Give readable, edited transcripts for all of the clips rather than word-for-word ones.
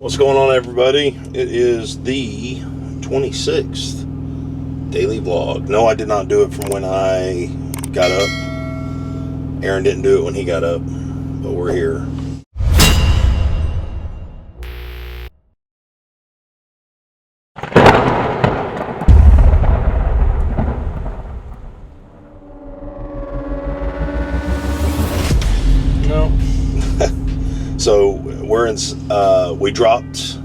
What's going on, everybody? It is the 26th daily vlog. No, I did not do it from when I got up. Aaron didn't do it when he got up, but we're here. No. So we're in, we dropped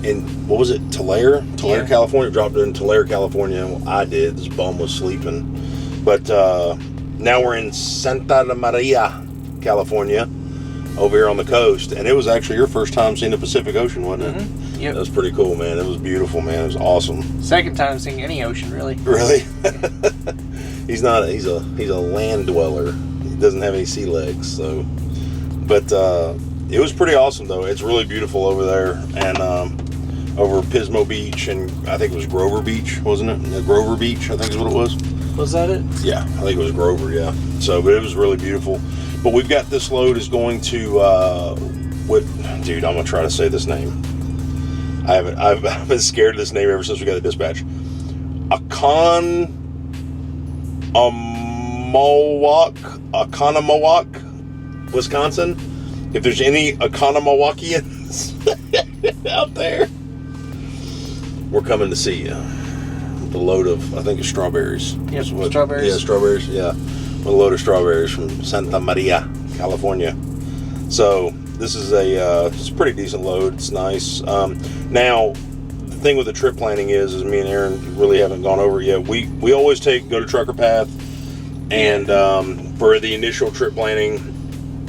in, what was it, Tulare, yeah. California. Dropped it in Tulare, California. Well, I did. This bum was sleeping. But now we're in Santa Maria, California, over here on the coast. And it was actually your first time seeing the Pacific Ocean, wasn't it? Mm-hmm. Yep. That was pretty cool, man. It was beautiful, man. It was awesome. Second time seeing any ocean, really. Really? He's a land dweller. He doesn't have any sea legs, so. But it was pretty awesome, though. It's really beautiful over there, and over Pismo Beach, and I think it was Grover Beach, wasn't it? Grover Beach, I think is what it was. Was that it? Yeah, I think it was Grover. Yeah. So, but it was really beautiful. But we've got this load is going to dude, I'm gonna try to say this name. I've been scared of this name ever since we got the dispatch. Oconomowoc, Wisconsin. If there's any Oconomowokians out there, we're coming to see you. With a load of, I think it's strawberries. Yes, strawberries. Yeah, strawberries. Yeah, with a load of strawberries from Santa Maria, California. So this is it's a pretty decent load. It's nice. Now, the thing with the trip planning is me and Aaron really haven't gone over it yet. We always go to Trucker Path, and for the initial trip planning,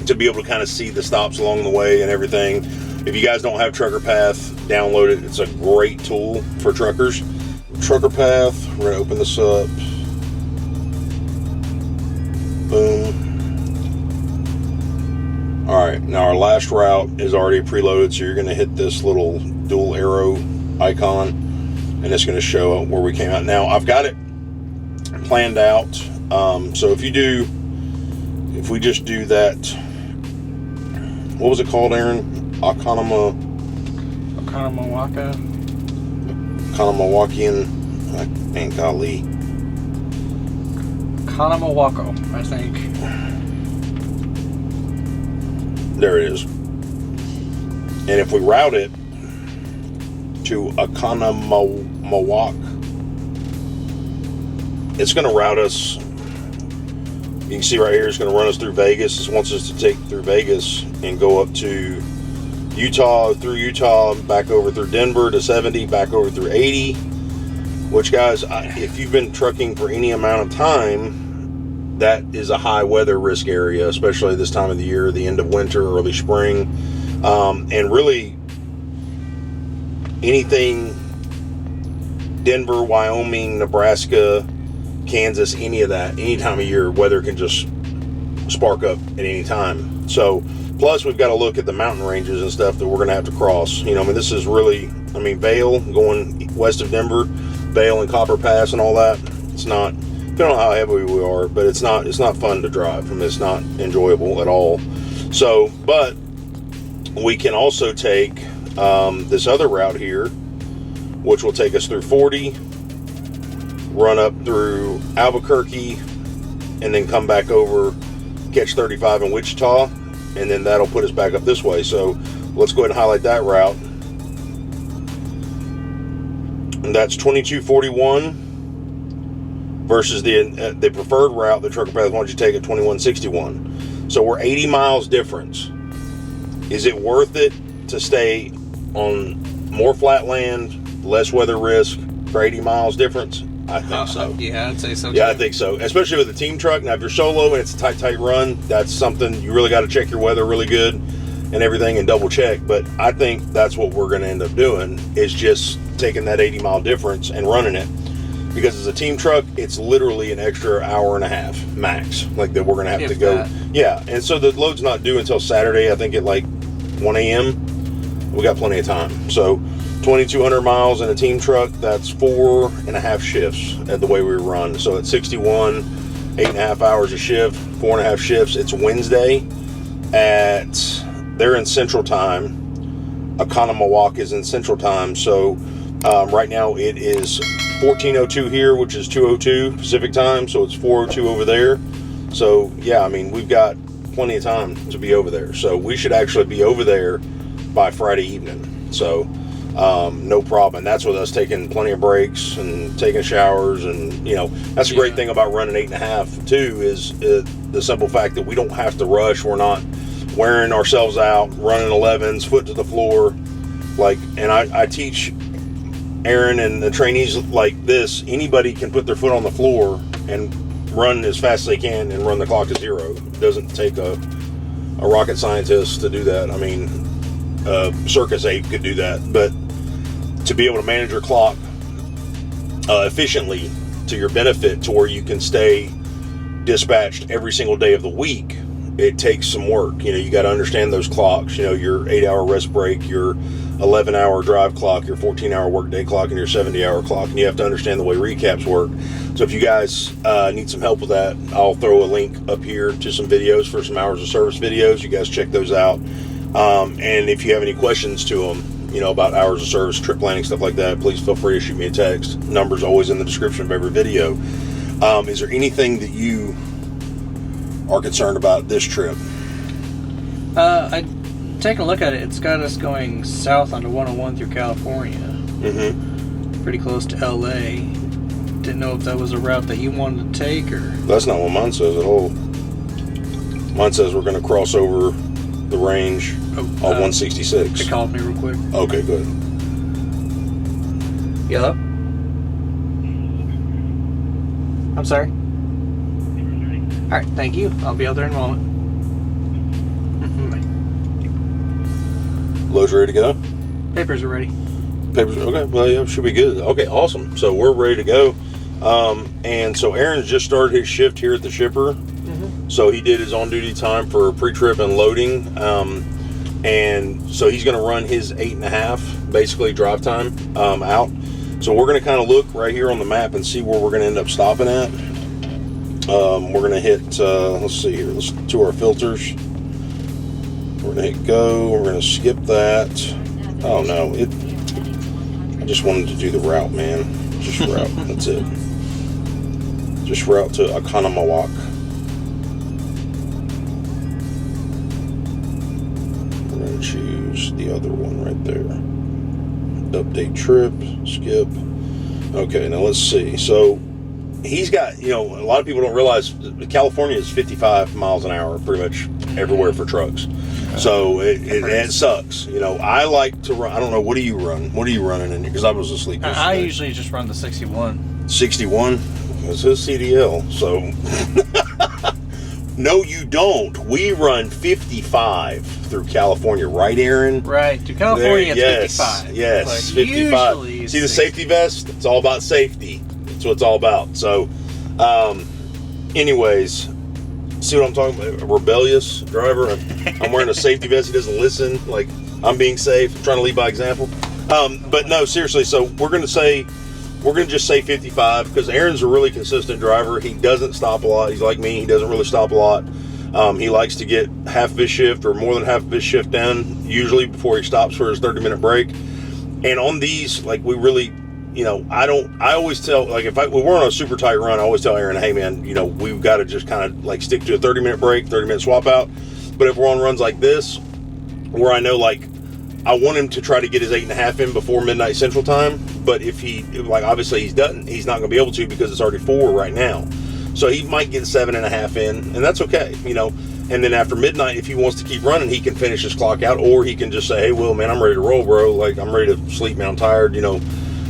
to be able to kind of see the stops along the way and everything. If you guys don't have Trucker Path, download it. It's a great tool for truckers. Trucker Path, we're going to open this up. Boom. Alright, now our last route is already preloaded, so you're going to hit this little dual arrow icon, and it's going to show where we came out. Now, I've got it planned out. So if we just do that, what was it called, Aaron? Oconomowokian, and golly. Oconomowoco, I think. There it is. And if we route it to Oconomowoc, it's going to route us. You can see right here, it's going to run us through Vegas. It wants us to take through Vegas and go up to Utah, through Utah, back over through Denver to 70, back over through 80. Which, guys, if you've been trucking for any amount of time, that is a high weather risk area, especially this time of the year, the end of winter, early spring. And really, anything Denver, Wyoming, Nebraska, Kansas, any of that, any time of year, weather can just spark up at any time. So, plus we've got to look at the mountain ranges and stuff that we're going to have to cross. You know, I mean, this is really, Vail, going west of Denver, Vail and Copper Pass and all that. It's not, depending on how heavy we are, but it's not fun to drive. I mean, it's not enjoyable at all. So, but we can also take this other route here, which will take us through 40, run up through Albuquerque, and then come back over, catch 35 in Wichita, and then that'll put us back up this way. So let's go ahead and highlight that route. And that's 2241 versus the preferred route that Trucker Path wants you to take at 2161. So we're 80 miles difference. Is it worth it to stay on more flat land, less weather risk for 80 miles difference? I think so. Yeah, I'd say so. Yeah, I think so. Especially with a team truck. Now, if you're solo and it's a tight run, that's something you really got to check your weather really good and everything and double check. But I think that's what we're going to end up doing, is just taking that 80 mile difference and running it. Because as a team truck, it's literally an extra hour and a half max. Like that we're going to have to go. That. Yeah. And so the load's not due until Saturday, I think at like 1 a.m. We got plenty of time. So 2,200 miles in a team truck, that's 4.5 shifts at the way we run. So at 61, 8.5 hours a shift, 4.5 shifts. It's Wednesday they're in Central Time. Oconomowoc is in Central Time. So right now it is 14:02 here, which is 2:02 Pacific Time. So it's 4:02 over there. So yeah, I mean, we've got plenty of time to be over there. So we should actually be over there by Friday evening. So no problem. And that's with us taking plenty of breaks and taking showers. And, you know, that's a great thing about running 8.5 too, is the simple fact that we don't have to rush. We're not wearing ourselves out, running 11s, foot to the floor. Like, and I teach Aaron and the trainees like this. Anybody can put their foot on the floor and run as fast as they can and run the clock to 0. It doesn't take a rocket scientist to do that. I mean, circus ape could do that, but to be able to manage your clock efficiently to your benefit, to where you can stay dispatched every single day of the week, it takes some work. You know, you got to understand those clocks. You know, your 8-hour rest break, your 11-hour drive clock, your 14-hour workday clock, and your 70-hour clock, and you have to understand the way recaps work. So if you guys need some help with that, I'll throw a link up here to some videos for some hours of service videos. You guys check those out. And if you have any questions to them, you know, about hours of service, trip planning, stuff like that, please feel free to shoot me a text. Number's always in the description of every video. Is there anything that you are concerned about this trip? I taking a look at it. It's got us going south onto 101 through California. Mm-hmm. Pretty close to LA. Didn't know if that was a route that you wanted to take, or... That's not what mine says at all. Mine says we're going to cross over the range on 166. It called me real quick. Okay, good. Yep. I'm sorry. Alright, thank you. I'll be out there in a moment. Load's ready to go? Papers are ready. Papers, okay, well, yeah, should be good. Okay, awesome. So we're ready to go. And so Aaron's just started his shift here at the shipper. So he did his on-duty time for pre-trip and loading. And so he's going to run his 8.5, basically, drive time out. So we're going to kind of look right here on the map and see where we're going to end up stopping at. We're going to hit, let's see here, let's to our filters. We're going to hit go. We're going to skip that. Oh, no. I just wanted to do the route, man. Just route. That's it. Just route to Oconomowoc. We're going to choose the other one right there. Update trip. Skip. Okay, now let's see. So he's got, you know, a lot of people don't realize California is 55 miles an hour pretty much everywhere for trucks. So it sucks. You know, I like to run. I don't know. What do you run? What are you running in here? Because I was asleep yesterday. I usually just run the 61. 61? It's his CDL. So, no, you don't. We run 55 through California, right, Aaron? Right. To California, it's 55. Yes, but 55. Usually See the safety vest? It's all about safety. That's what it's all about. So, anyways, see what I'm talking about? A rebellious driver. I'm wearing a safety vest. He doesn't listen. Like, I'm being safe. I'm trying to lead by example. But no, seriously. So we're going to just say 55, because Aaron's a really consistent driver. He doesn't stop a lot. He's like me. He doesn't really stop a lot. He likes to get half of his shift or more than half of his shift done usually before he stops for his 30-minute break. And on these, like, we really, you know, I always tell, like, if we're on a super tight run, I always tell Aaron, hey man, you know, we've got to just kind of like stick to a 30-minute break, 30-minute swap out. But if we're on runs like this, where I know, like, I want him to try to get his 8.5 in before midnight Central Time. But if he, like, obviously he's not going to be able to, because it's already 4 right now. So he might get 7.5 in, and that's okay, you know. And then after midnight, if he wants to keep running, he can finish his clock out, or he can just say, hey, Will, man, I'm ready to roll, bro. Like, I'm ready to sleep, man. I'm tired, you know.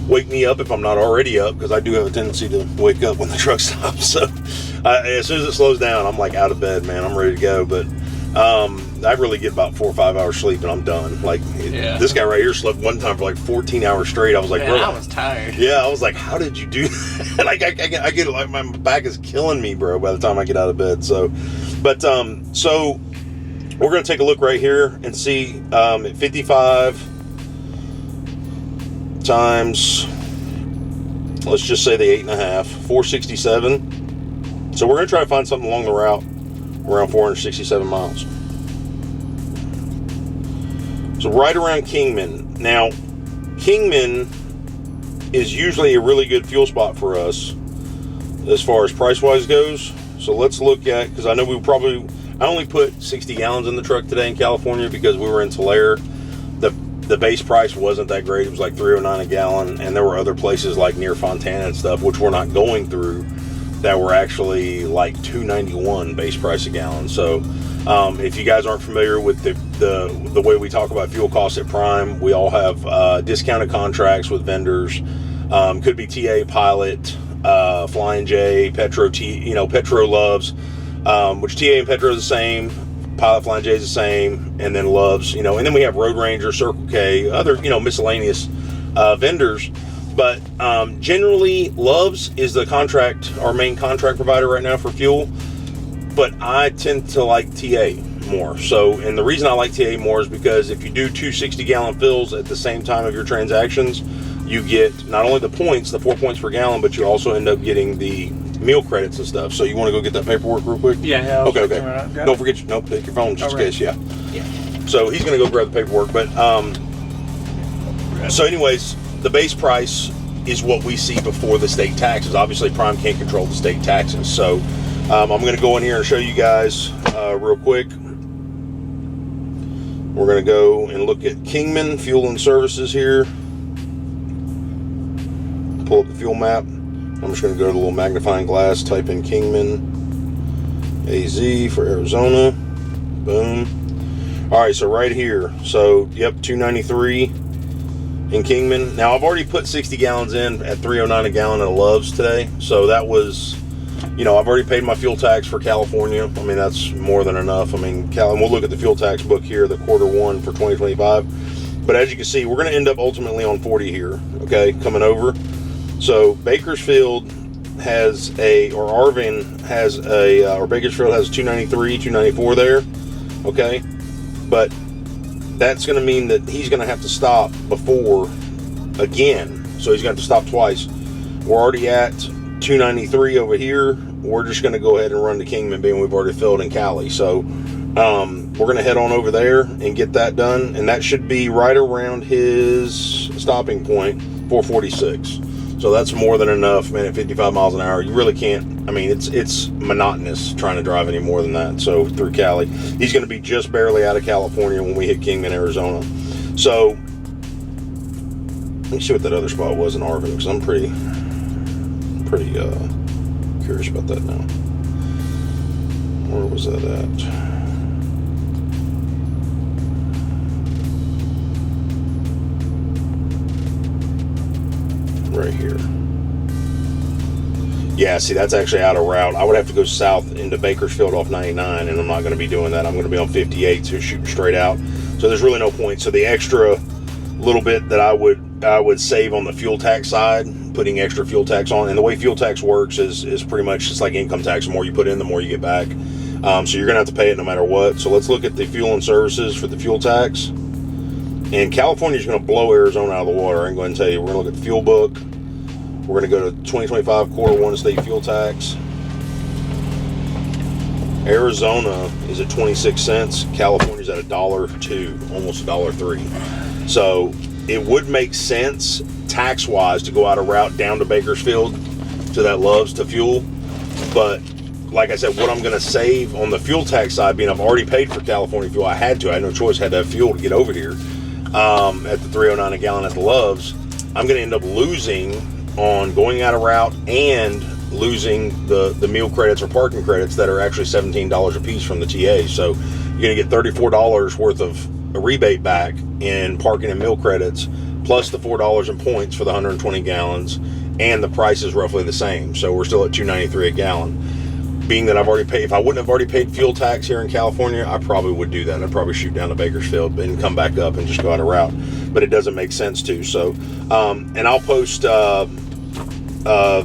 Wake me up if I'm not already up, because I do have a tendency to wake up when the truck stops. So as soon as it slows down, I'm like out of bed, man. I'm ready to go. But I really get about 4 or 5 hours sleep and I'm done. Like, this guy right here slept one time for like 14 hours straight. I was like, man, bro, I was tired. Yeah, I was like, how did you do that? Like, I get like, my back is killing me, bro, by the time I get out of bed. So, but so we're gonna take a look right here and see at 55 times, let's just say the 8.5, 467. So we're gonna try to find something along the route around 467 miles. So right around Kingman. Now, Kingman is usually a really good fuel spot for us as far as price-wise goes. So let's look at, because I know I only put 60 gallons in the truck today in California because we were in Tulare. The base price wasn't that great. It was like $3.09 a gallon, and there were other places like near Fontana and stuff, which we're not going through, that were actually like $2.91 base price a gallon. So if you guys aren't familiar with the way we talk about fuel costs at Prime, we all have discounted contracts with vendors. Could be TA, Pilot, Flying J, Petro Loves, which TA and Petro is the same. Pilot, Flying J is the same, and then Loves, and then we have Road Ranger, Circle K, other, miscellaneous vendors. But generally, Loves is our main contract provider right now for fuel. But I tend to like TA more. So, and the reason I like TA more is because if you do 2 60-gallon fills at the same time of your transactions, you get not only the points, the 4 points per gallon, but you also end up getting the meal credits and stuff. So you want to go get that paperwork real quick? Yeah. Okay. Don't forget, take your phone just in case. Yeah. So he's going to go grab the paperwork. But so anyways, the base price is what we see before the state taxes. Obviously, Prime can't control the state taxes. So I'm going to go in here and show you guys real quick. We're going to go and look at Kingman Fuel and Services here. Pull up the fuel map. I'm just going to go to the little magnifying glass, type in Kingman, AZ for Arizona. Boom. All right, so right here. So, yep, $2.93 in Kingman. Now, I've already put 60 gallons in at $3.09 a gallon at Loves today. So that was, I've already paid my fuel tax for California. I mean, that's more than enough. I mean, and we'll look at the fuel tax book here, the Q1 for 2025. But as you can see, we're going to end up ultimately on 40 here, okay, coming over. So Bakersfield has Arvin has or Bakersfield has 293, 294 there, okay? But that's going to mean that he's going to have to stop before again. So he's going to have to stop twice. We're already at 293 over here. We're just going to go ahead and run to Kingman, being we've already filled in Cali. So we're going to head on over there and get that done. And that should be right around his stopping point, 446. So that's more than enough, man. At 55 miles an hour, you really can't. I mean, it's monotonous trying to drive any more than that. So through Cali, he's going to be just barely out of California when we hit Kingman, Arizona. So let me see what that other spot was in Arvin, because I'm pretty curious about that now. Where was that at? Right here. Yeah, see, that's actually out of route. I would have to go south into Bakersfield off 99, and I'm not going to be doing that. I'm going to be on 58, so shooting straight out. So there's really no point. So the extra little bit that I would save on the fuel tax side, putting extra fuel tax on, and the way fuel tax works is pretty much just like income tax. The more you put in, the more you get back. So you're going to have to pay it no matter what. So let's look at the fuel and services for the fuel tax. And California's going to blow Arizona out of the water. I can go ahead and tell you. We're going to look at the fuel book. We're going to go to 2025 Q1 state fuel tax. Arizona is at 26 cents. California's at $1.02, almost $1.03. So it would make sense tax-wise to go out a route down to Bakersfield to that Loves to fuel. But like I said, what I'm going to save on the fuel tax side, being I've already paid for California fuel, I had no choice, had to have fuel to get over here. At the $3.09 a gallon at the Loves, I'm going to end up losing on going out of route and losing the meal credits or parking credits that are actually $17 a piece from the TA. So you're going to get $34 worth of a rebate back in parking and meal credits, plus the $4 in points for the 120 gallons, and the price is roughly the same. So we're still at $2.93 a gallon. Being that I've already paid, if I wouldn't have already paid fuel tax here in California, I probably would do that. I'd probably shoot down to Bakersfield and come back up and just go out of route. But it doesn't make sense to. So, and I'll post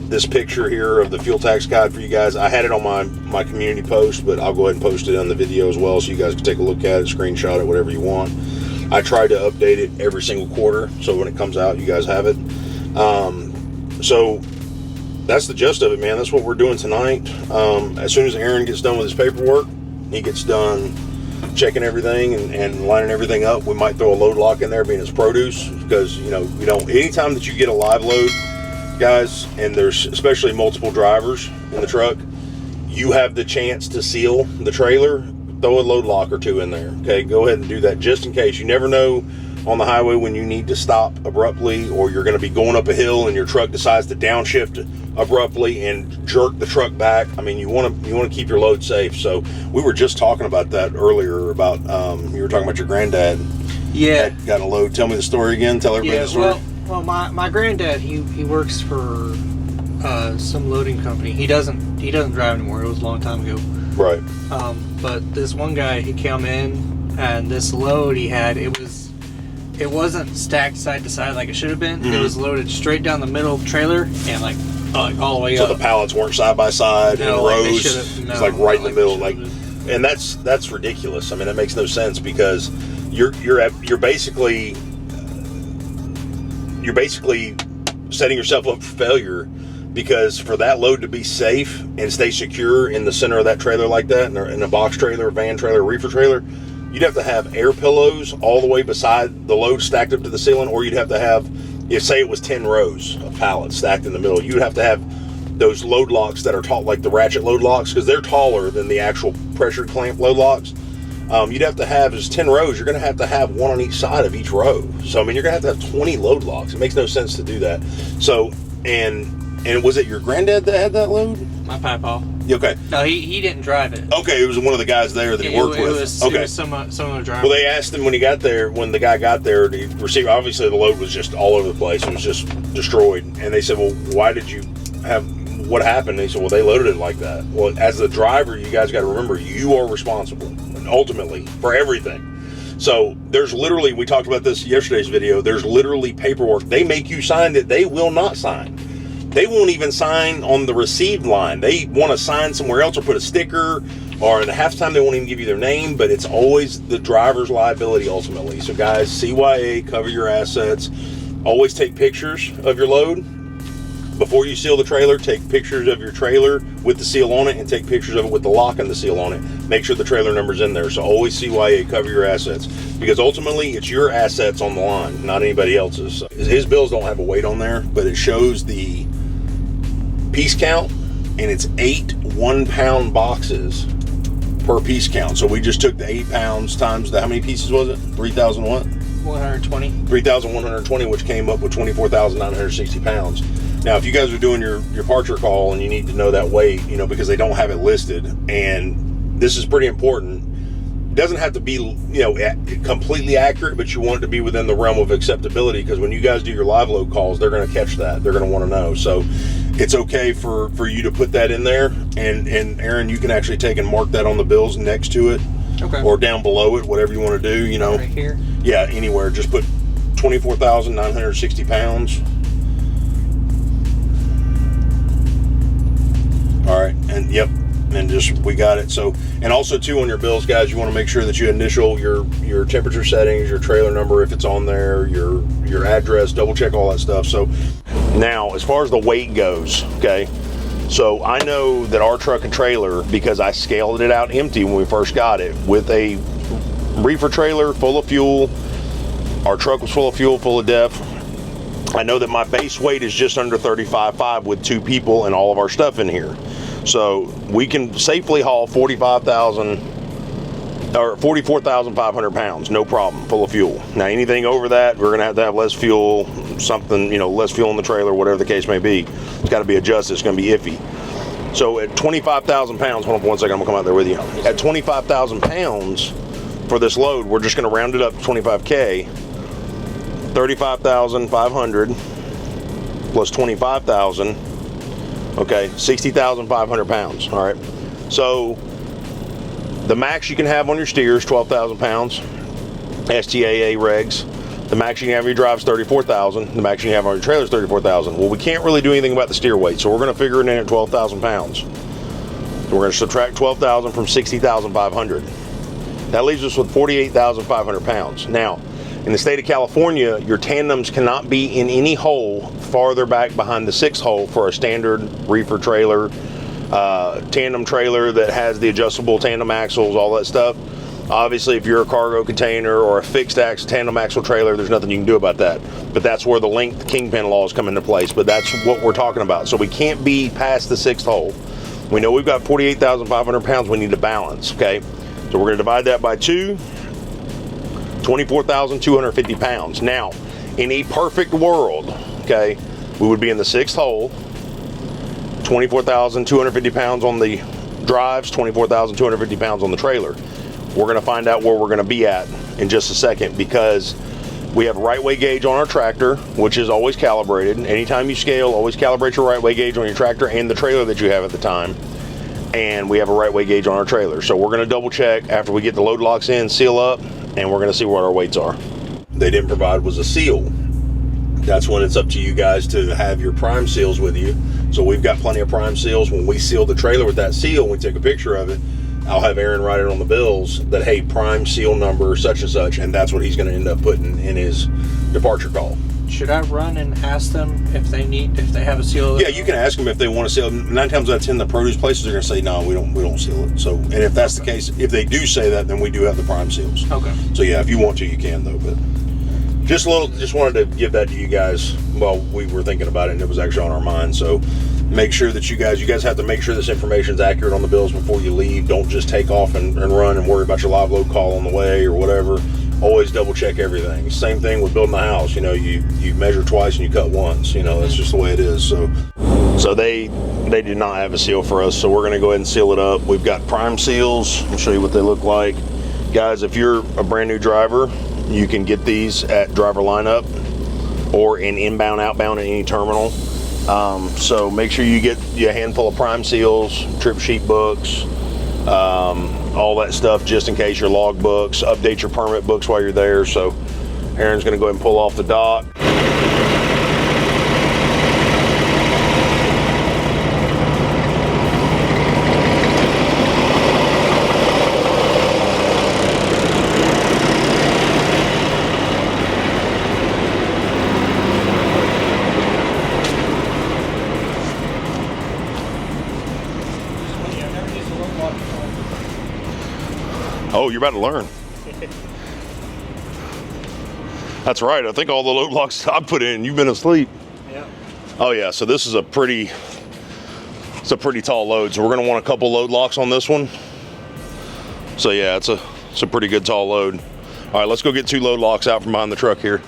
this picture here of the fuel tax guide for you guys. I had it on my community post, but I'll go ahead and post it on the video as well, so you guys can take a look at it, screenshot it, whatever you want. I try to update it every single quarter, so when it comes out, you guys have it. So that's the gist of it, man. That's what we're doing tonight. As soon as Aaron gets done with his paperwork, he gets done checking everything and lining everything up. We might throw a load lock in there, being as produce, because anytime that you get a live load, guys, and there's especially multiple drivers in the truck, you have the chance to seal the trailer. Throw a load lock or two in there. Okay, go ahead and do that just in case. You never know on the highway when you need to stop abruptly, or you're going to be going up a hill and your truck decides to downshift abruptly and jerk the truck back. I mean, you want to keep your load safe. So we were just talking about that earlier. About you were talking about your granddad. Yeah, got a load. Tell me the story again. Tell everybody the story. Well, my granddad he works for some loading company. He doesn't drive anymore. It was a long time ago. Right. But this one guy, he came in, and this load he had, it wasn't stacked side to side like it should have been. Mm-hmm. It was loaded straight down the middle of the trailer and like all the way up. So the pallets weren't side by side in rows. It's like right in the middle, and that's ridiculous. I mean, that makes no sense, because you're basically setting yourself up for failure. Because for that load to be safe and stay secure in the center of that trailer like that, in a box trailer, van trailer, reefer trailer, you'd have to have air pillows all the way beside the load stacked up to the ceiling, or you'd have to have, say it was 10 rows of pallets stacked in the middle, you'd have to have those load locks that are tall, like the ratchet load locks, because they're taller than the actual pressure clamp load locks. You'd have to have, as 10 rows, you're going to have one on each side of each row. So, I mean, you're going to have 20 load locks. It makes no sense to do that. So, and was it your granddad that had that load? My papa. Okay. No, he didn't drive it. Okay, it was one of the guys there that he worked with. It was some other driver. Well, they asked him when the guy got there to receive, obviously the load was just all over the place. It was just destroyed. And they said, well, what happened? And he said, well, they loaded it like that. Well, as the driver, you guys got to remember, you are responsible, ultimately, for everything. So there's literally, we talked about this yesterday's video, there's literally paperwork. They make you sign that they will not sign. They won't even sign on the received line. They want to sign somewhere else or put a sticker, or half the time they won't even give you their name, but it's always the driver's liability ultimately. So guys, CYA, cover your assets. Always take pictures of your load. Before you seal the trailer, take pictures of your trailer with the seal on it, and take pictures of it with the lock and the seal on it. Make sure the trailer number's in there. So always CYA, cover your assets, because ultimately it's your assets on the line, not anybody else's. So his bills don't have a weight on there, but it shows the piece count, and it's 8 1-pound boxes per piece count. So we just took the 8 pounds times how many pieces was it? 3,000 what? 120. 3,120, which came up with 24,960 pounds. Now, if you guys are doing your departure call and you need to know that weight, because they don't have it listed, and this is pretty important. It doesn't have to be, completely accurate, but you want it to be within the realm of acceptability, because when you guys do your live load calls, they're going to catch that. They're going to want to know. So it's okay for you to put that in there, and Aaron, you can actually take and mark that on the bills next to it. Okay. Or down below it, whatever you want to do, Right here? Yeah, anywhere. Just put 24,960 pounds. All right, and yep, and we got it. So, and also too, on your bills, guys, you want to make sure that you initial your temperature settings, your trailer number if it's on there, your address, double check all that stuff. So now, as far as the weight goes, okay, so I know that our truck and trailer, because I scaled it out empty when we first got it, with a reefer trailer full of fuel, our truck was full of fuel, full of def. I know that my base weight is just under 35.5 with 2 people and all of our stuff in here. So we can safely haul 44,500 pounds, no problem, full of fuel. Now anything over that, we're gonna have to have less fuel, something, less fuel in the trailer, whatever the case may be. It's gotta be adjusted, it's gonna be iffy. So at 25,000 pounds, hold on for 1 second, I'm gonna come out there with you. At 25,000 pounds for this load, we're just gonna round it up to 25K. 35,500 plus 25,000, okay, 60,500 pounds. All right, so the max you can have on your steer is 12,000 pounds, STAA regs. The max you can have on your drive is 34,000. The max you can have on your trailer is 34,000. Well, we can't really do anything about the steer weight, so we're going to figure it in at 12,000 pounds. So we're going to subtract 12,000 from 60,500. That leaves us with 48,500 pounds. Now, in the state of California, your tandems cannot be in any hole farther back behind the 6 hole for a standard reefer trailer, tandem trailer that has the adjustable tandem axles, all that stuff. Obviously, if you're a cargo container or a fixed axle tandem axle trailer, there's nothing you can do about that. But that's where the length kingpin laws come into place. But that's what we're talking about. So we can't be past the 6th hole. We know we've got 48,500 pounds we need to balance, okay? So we're gonna divide that by 2, 24,250 pounds. Now, in a perfect world, okay, we would be in the 6th hole, 24,250 pounds on the drives, 24,250 pounds on the trailer. We're gonna find out where we're gonna be at in just a second, because we have right way gauge on our tractor, which is always calibrated. Anytime you scale, always calibrate your right way gauge on your tractor and the trailer that you have at the time. And we have a right way gauge on our trailer. So we're gonna double check after we get the load locks in, seal up, and we're gonna see what our weights are. They didn't provide was a seal. That's when it's up to you guys to have your prime seals with you. So we've got plenty of prime seals. When we seal the trailer with that seal, we take a picture of it, I'll have Aaron write it on the bills that, hey, prime seal number such and such, and that's what he's going to end up putting in his departure call. Should I run and ask them if they have a seal? Yeah, you can ask them if they want to seal. 9 times out of 10, the produce places are going to say, no, we don't seal it. So, and if that's the case, if they do say that, then we do have the prime seals. Okay. So yeah, if you want to, you can though. But just wanted to give that to you guys while we were thinking about it, and it was actually on our mind. So make sure that you guys have to make sure this information is accurate on the bills before you leave. Don't just take off and run and worry about your live load call on the way or whatever. Always double check everything. Same thing with building a house. You know, you measure twice and you cut once. You know, that's just the way it is. So they did not have a seal for us. So we're going to go ahead and seal it up. We've got prime seals. I'll show you what they look like. Guys, if you're a brand new driver, you can get these at driver lineup or in inbound, outbound at any terminal. So make sure you get a handful of prime seals, trip sheet books, all that stuff, just in case, your log books, update your permit books while you're there. So Aaron's going to go ahead and pull off the dock. Oh, you're about to learn. That's right. I think all the load locks I put in, you've been asleep. Yeah. Oh yeah. So this is a pretty tall load. So we're going to want a couple load locks on this one. So yeah, it's a pretty good tall load. All right, let's go get 2 load locks out from behind the truck here.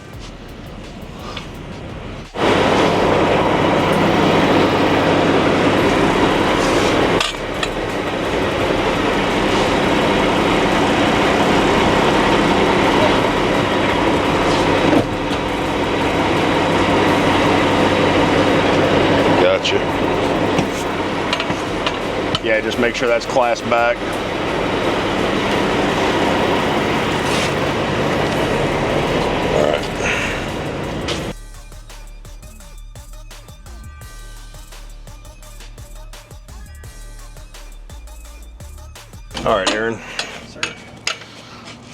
Yeah, just make sure that's clasped back. All right. All right, Aaron. Sir.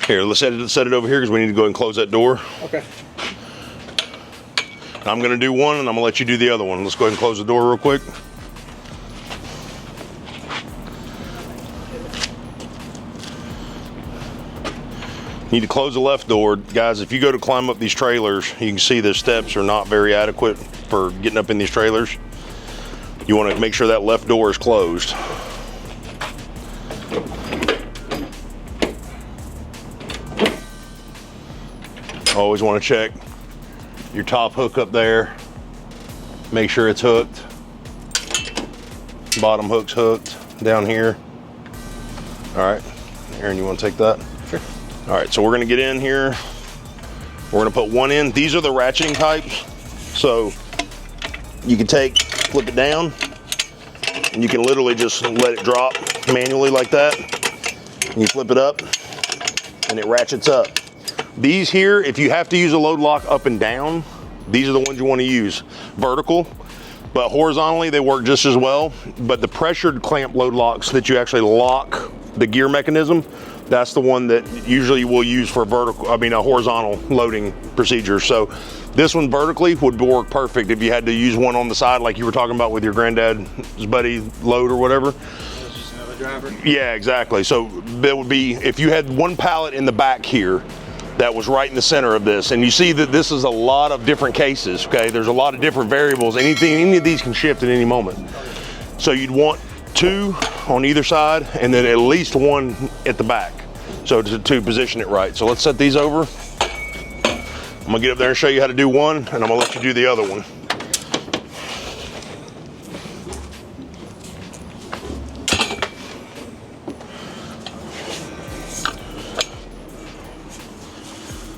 Here, let's set it over here because we need to go ahead and close that door. Okay. I'm going to do one, and I'm going to let you do the other one. Let's go ahead and close the door real quick. You need to close the left door. Guys, if you go to climb up these trailers, you can see the steps are not very adequate for getting up in these trailers. You want to make sure that left door is closed. Always want to check your top hook up there. Make sure it's hooked. Bottom hook's hooked down here. All right, Aaron, you want to take that? Sure. All right, so we're gonna get in here. We're gonna put one in. These are the ratcheting types. So you can flip it down, and you can literally just let it drop manually like that. And you flip it up, and it ratchets up. These here, if you have to use a load lock up and down, these are the ones you wanna use. Vertical, but horizontally they work just as well. But the pressured clamp load locks that you actually lock the gear mechanism, that's the one that usually we'll use for a horizontal loading procedure. So this one vertically would work perfect if you had to use one on the side like you were talking about with your granddad's buddy load or whatever. Just another driver. Yeah, exactly. So that would be, if you had one pallet in the back here that was right in the center of this, and you see that this is a lot of different cases, okay? There's a lot of different variables. Any of these can shift at any moment. So you'd want 2 on either side, and then at least 1 at the back. So to position it right. So let's set these over. I'm gonna get up there and show you how to do one, and I'm gonna let you do the other one.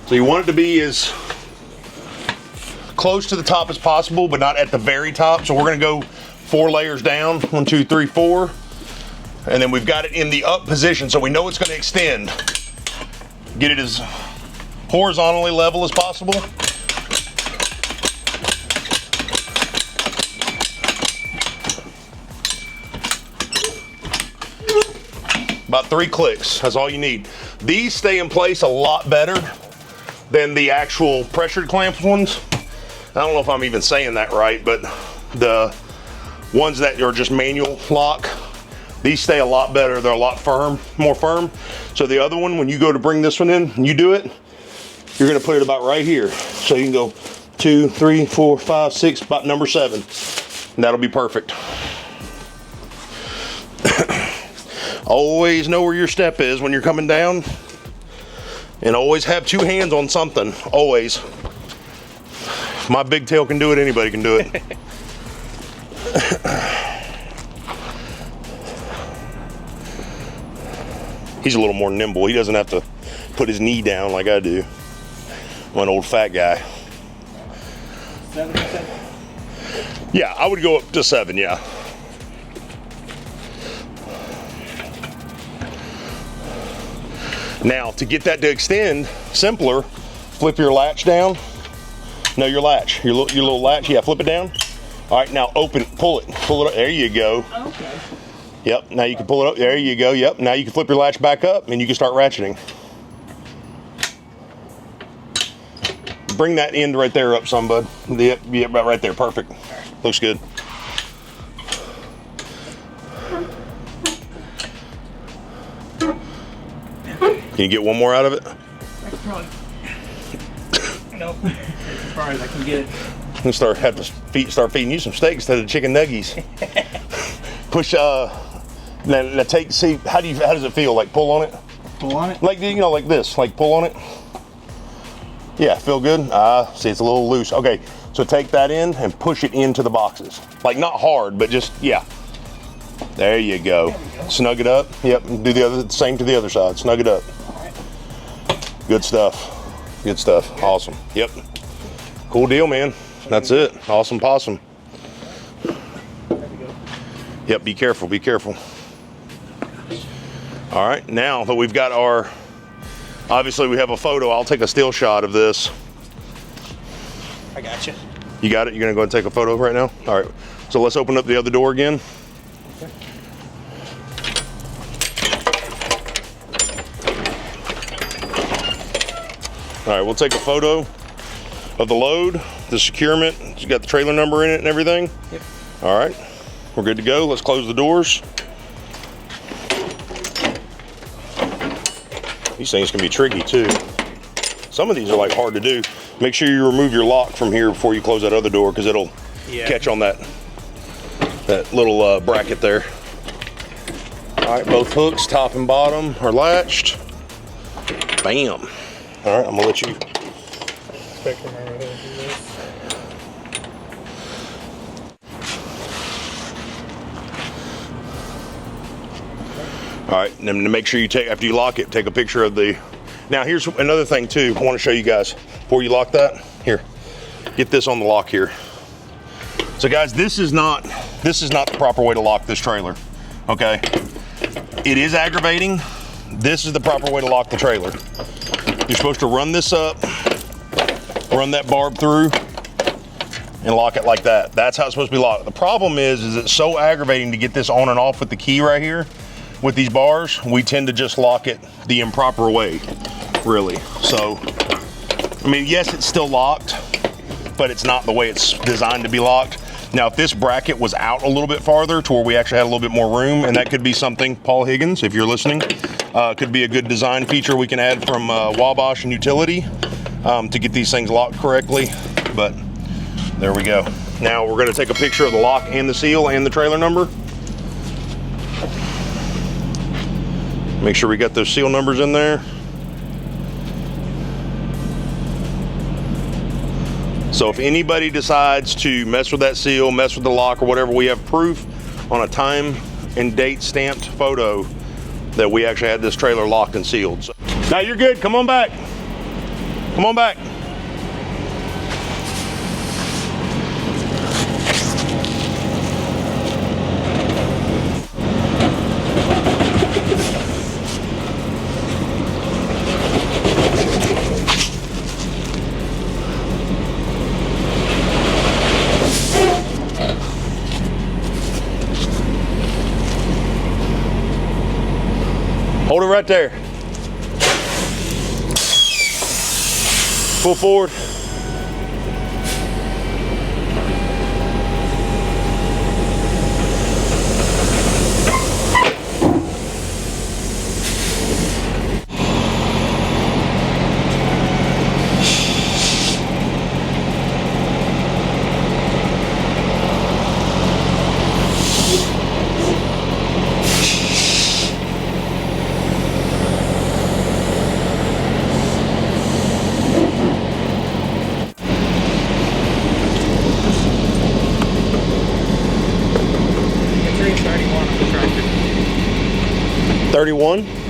So you want it to be as close to the top as possible, but not at the very top. So we're gonna go 4 layers down, 1, 2, 3, 4. And then we've got it in the up position, so we know it's gonna extend. Get it as horizontally level as possible. About 3 clicks, that's all you need. These stay in place a lot better than the actual pressured clamp ones. I don't know if I'm even saying that right, but the ones that are just manual lock, these stay a lot better. They're a lot more firm. So the other one, when you go to bring this one in and you do it, you're gonna put it about right here. So you can go 2, 3, 4, 5, 6, about number 7. And that'll be perfect. Always know where your step is when you're coming down. And always have 2 hands on something, always. If my big tail can do it, anybody can do it. He's a little more nimble. He doesn't have to put his knee down like I do. I'm an old fat guy. 7%? Yeah, I would go up to 7, yeah. Now, to get that to extend simpler, flip your latch down. No, your latch, your little latch, yeah, flip it down. All right, now pull it up, there you go. Okay. Yep, now you can pull it up, there you go, yep. Now you can flip your latch back up and you can start ratcheting. Bring that end right there up some, bud. Yep, right there, perfect. Looks good. Can you get one more out of it? I could probably. Nope. As far as I can get it. I'm gonna have to start feeding you some steak instead of chicken nuggies. Push. Now take. See how does it feel? Like pull on it. Pull on it. Like like this. Like pull on it. Yeah, feel good. See, it's a little loose. Okay, so take that in and push it into the boxes. Like not hard, but just yeah. There you go. There we go. Snug it up. Yep. Do the same to the other side. Snug it up. Good stuff. Good stuff. Awesome. Yep. Cool deal, man. That's it. Awesome possum. Yep, be careful, be careful. All right, now that we've got our, obviously we have a photo, I'll take a still shot of this. I got you. You got it? You're gonna go and take a photo right now? All right, so let's open up the other door again. Okay. All right, we'll take a photo of the load, the securement. It's got the trailer number in it and everything. Yep. All right, we're good to go. Let's close the doors. These things can be tricky too. Some of these are like hard to do. Make sure you remove your lock from here before you close that other door because it'll catch on that little bracket there. All right, both hooks, top and bottom, are latched. Bam. All right, I'm gonna let you. All right, and then to make sure you take, after you lock it, take a picture of the, now here's another thing too, I wanna show you guys, before you lock that, here, get this on the lock here. So guys, this is not the proper way to lock this trailer, okay? It is aggravating. This is the proper way to lock the trailer. You're supposed to run this up, run that barb through, and lock it like that. That's how it's supposed to be locked. The problem is it's so aggravating to get this on and off with the key right here. With these bars, we tend to just lock it the improper way, really. So, I mean, yes, it's still locked, but it's not the way it's designed to be locked. Now, if this bracket was out a little bit farther to where we actually had a little bit more room, and that could be something, Paul Higgins, if you're listening, could be a good design feature we can add from Wabash and Utility to get these things locked correctly. But there we go. Now we're going to take a picture of the lock and the seal and the trailer number. Make sure we got those seal numbers in there. So if anybody decides to mess with that seal, mess with the lock or whatever, we have proof on a time and date stamped photo that we actually had this trailer locked and sealed. So, now you're good, come on back. Come on back. Hold it right there. Pull forward.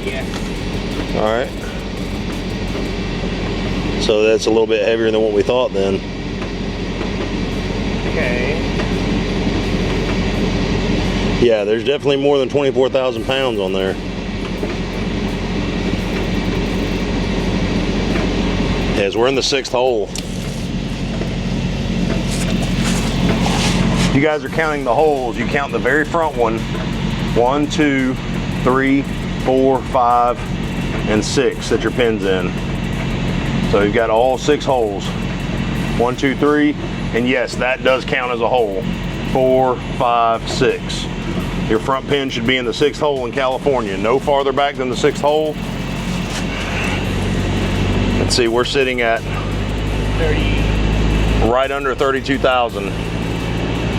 Yeah. All right. So that's a little bit heavier than what we thought then. Okay. Yeah, there's definitely more than 24,000 pounds on there. As we're in the 6th hole. You guys are counting the holes. You count the very front one. 1, 2, 3, 4, 5, and 6 that your pin's in. So you've got all 6 holes. 1, 2, 3, and yes, that does count as a hole. 4, 5, 6. Your front pin should be in the 6th hole in California. No farther back than the 6th hole. Let's see, we're sitting at 30. Right under 32,000.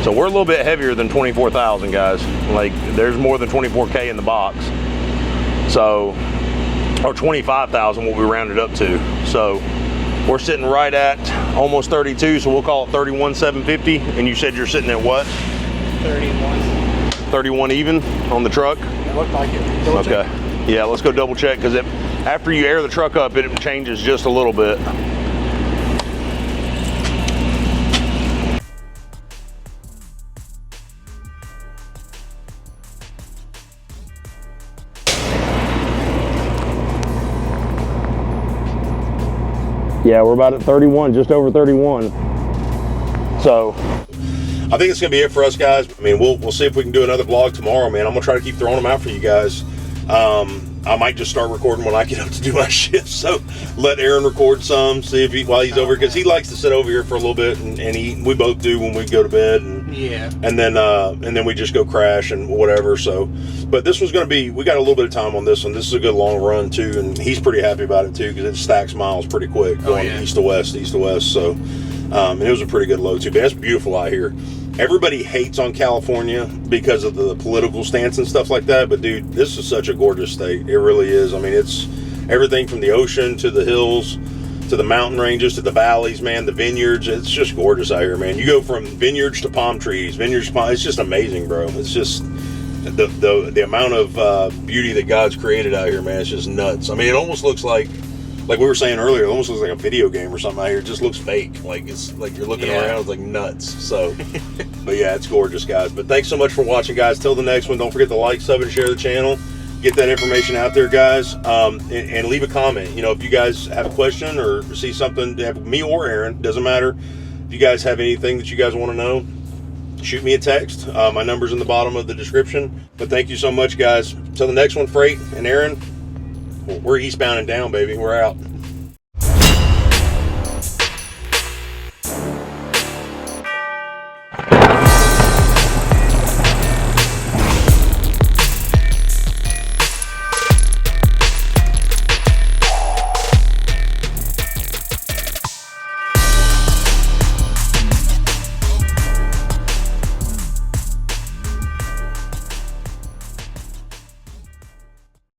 So we're a little bit heavier than 24,000, guys. Like, there's more than 24K in the box. So, or 25,000, what we rounded up to. So we're sitting right at almost 32, so we'll call it 31,750. And you said you're sitting at what? 31. 31 even on the truck? It looked like it. Double okay. Check. Yeah, let's go double check, because after you air the truck up, it changes just a little bit. Yeah, we're about at 31, just over 31. So I think it's gonna be it for us, guys. I mean, we'll see if we can do another vlog tomorrow, man. I'm gonna try to keep throwing them out for you guys. I might just start recording when I get up to do my shift. So let Aaron record some, see if while he's over, because he likes to sit over here for a little bit and eat. We both do when we go to bed. And then we just go crash and whatever. So, but this was gonna be, we got a little bit of time on this one. This is a good long run too, and he's pretty happy about it too, because it stacks miles pretty quick going east to west. So, and it was a pretty good load too. But it's beautiful out here. Everybody hates on California because of the political stance and stuff like that, but dude, this is such a gorgeous state. It really is. I mean, it's everything from the ocean to the hills to the mountain ranges to the valleys, man, the vineyards. It's just gorgeous out here, man. You go from vineyards to palm trees, vineyards to palm, it's just amazing, bro. It's just the amount of beauty that God's created out here, man. It's just nuts. I mean, it almost looks like we were saying earlier, it almost looks like a video game or something out here. It just looks fake. Like, it's like you're looking around, it's like nuts. So, but yeah, it's gorgeous, guys. But thanks so much for watching, guys. Till the next one, don't forget to like, sub, and share the channel. Get that information out there, guys. And leave a comment. You know, if you guys have a question or see something, have me or Aaron, doesn't matter. If you guys have anything that you guys want to know, shoot me a text. My number's in the bottom of the description. But thank you so much, guys. Till the next one, Freight and Aaron. We're eastbound and down, baby. We're out.